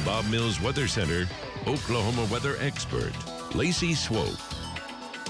Bob Mills Weather Center, Oklahoma weather expert, Lacey Swope.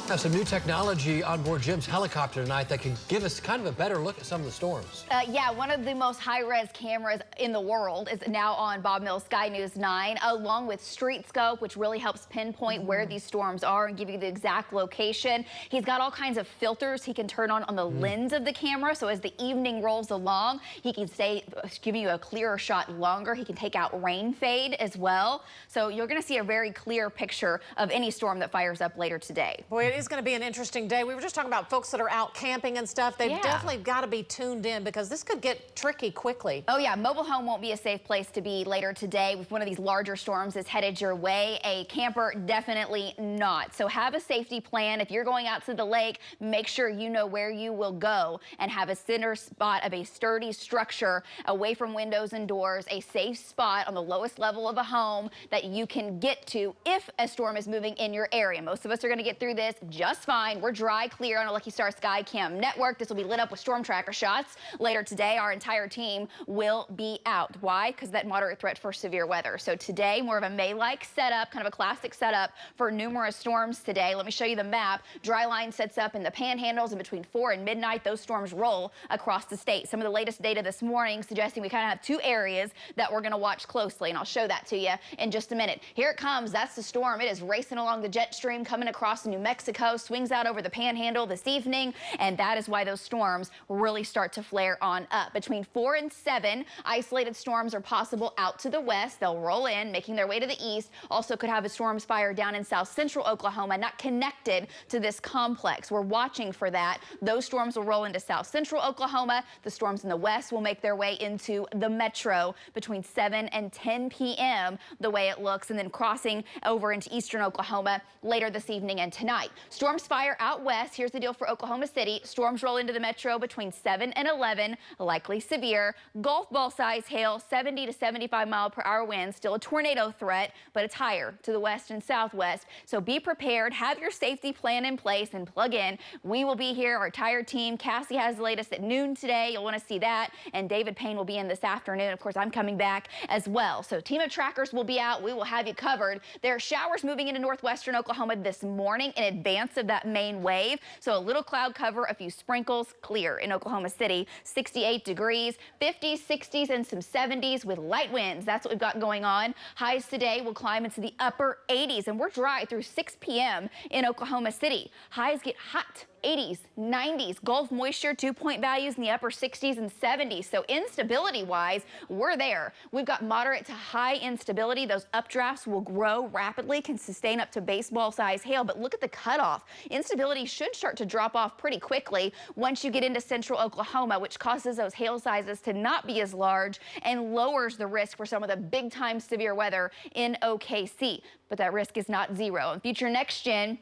Now, some new technology on board Jim's helicopter tonight that can give us kind of a better look at some of the storms. Yeah, one of the most high-res cameras in the world is now on Bob Mills Sky News 9, along with Street Scope, which really helps pinpoint where these storms are and give you the exact location. He's got all kinds of filters he can turn on the lens of the camera, so as the evening rolls along, he can stay giving you a clearer shot longer. He can take out rain fade as well. So you're going to see a very clear picture of any storm that fires up later today. Boy, it is going to be an interesting day. We were just talking about folks that are out camping and stuff. They've definitely got to be tuned in because this could get tricky quickly. Oh yeah, mobile home won't be a safe place to be later today if one of these larger storms is headed your way. A camper, definitely not. So have a safety plan. If you're going out to the lake, make sure you know where you will go and have a center spot of a sturdy structure away from windows and doors, a safe spot on the lowest level of a home that you can get to if a storm is moving in your area. Most of us are going to get through this just fine. We're dry, clear on a Lucky Star Sky Cam network. This will be lit up with storm tracker shots. Later today, our entire team will be out. Why? Because that moderate threat for severe weather. So today, more of a May-like setup, kind of a classic setup for numerous storms today. Let me show you the map. Dry line sets up in the panhandles, and between 4 and midnight, those storms roll across the state. Some of the latest data this morning suggesting we kind of have two areas that we're going to watch closely, and I'll show that to you in just a minute. Here it comes. That's the storm. It is racing along the jet stream, coming across New Mexico, swings out over the panhandle this evening, and that is why those storms really start to flare on up. Between 4 and 7, isolated storms are possible out to the west. They'll roll in, making their way to the east. Also could have a storms fire down in south central Oklahoma, not connected to this complex. We're watching for that. Those storms will roll into south central Oklahoma. The storms in the west will make their way into the metro between 7 and 10 p.m. the way it looks, and then crossing over into eastern Oklahoma later this evening and tonight. Storms fire out west. Here's the deal for Oklahoma City. Storms roll into the metro between 7 and 11, likely severe. Golf ball size hail, 70 to 75 mile per hour winds. Still a tornado threat, but it's higher to the west and southwest. So be prepared. Have your safety plan in place and plug in. We will be here, our entire team. Cassie has the latest at noon today. You'll want to see that. And David Payne will be in this afternoon. Of course, I'm coming back as well. So team of trackers will be out. We will have you covered. There are showers moving into northwestern Oklahoma this morning in advance of that main wave. So a little cloud cover, a few sprinkles, clear in Oklahoma City. 68 degrees, 50s, 60s, and some 70s with light winds. That's what we've got going on. Highs today will climb into the upper 80s, and we're dry through 6 p.m. in Oklahoma City. Highs get hot. 80s, 90s, Gulf moisture, 2-point values in the upper 60s and 70s. So instability-wise, we're there. We've got moderate to high instability. Those updrafts will grow rapidly, can sustain up to baseball-size hail. But look at the cutoff. Instability should start to drop off pretty quickly once you get into central Oklahoma, which causes those hail sizes to not be as large and lowers the risk for some of the big-time severe weather in OKC. But that risk is not zero. In future Next Gen,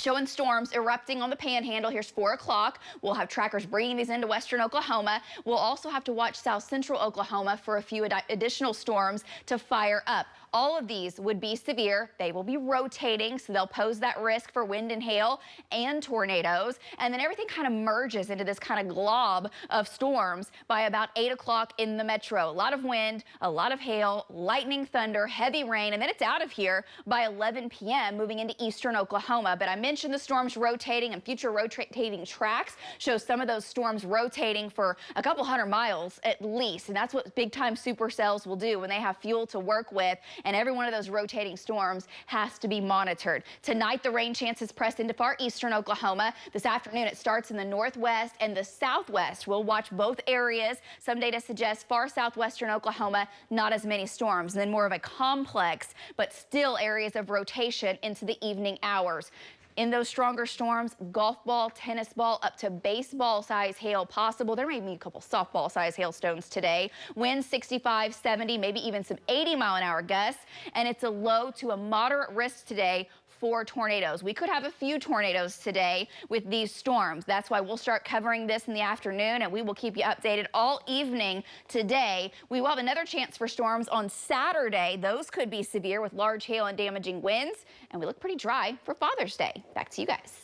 showing storms erupting on the panhandle. Here's 4 o'clock. We'll have trackers bringing these into western Oklahoma. We'll also have to watch south central Oklahoma for a few additional storms to fire up. All of these would be severe. They will be rotating, so they'll pose that risk for wind and hail and tornadoes. And then everything kind of merges into this kind of glob of storms by about 8 o'clock in the metro. A lot of wind, a lot of hail, lightning, thunder, heavy rain, and then it's out of here by 11 p.m. moving into eastern Oklahoma. But I mentioned the storms rotating, and future rotating tracks show some of those storms rotating for a couple hundred miles at least. And that's what big-time supercells will do when they have fuel to work with. And every one of those rotating storms has to be monitored. Tonight, the rain chances press into far eastern Oklahoma. This afternoon, it starts in the northwest and the southwest. We'll watch both areas. Some data suggests far southwestern Oklahoma, not as many storms. And then more of a complex, but still areas of rotation into the evening hours. In those stronger storms, golf ball, tennis ball, up to baseball size hail possible. There may be a couple softball size hailstones today. Winds 65, 70, maybe even some 80-mile-an-hour gusts. And it's a low to a moderate risk today for tornadoes. We could have a few tornadoes today with these storms. That's why we'll start covering this in the afternoon, and we will keep you updated all evening today. We will have another chance for storms on Saturday. Those could be severe with large hail and damaging winds, and we look pretty dry for Father's Day. Back to you guys.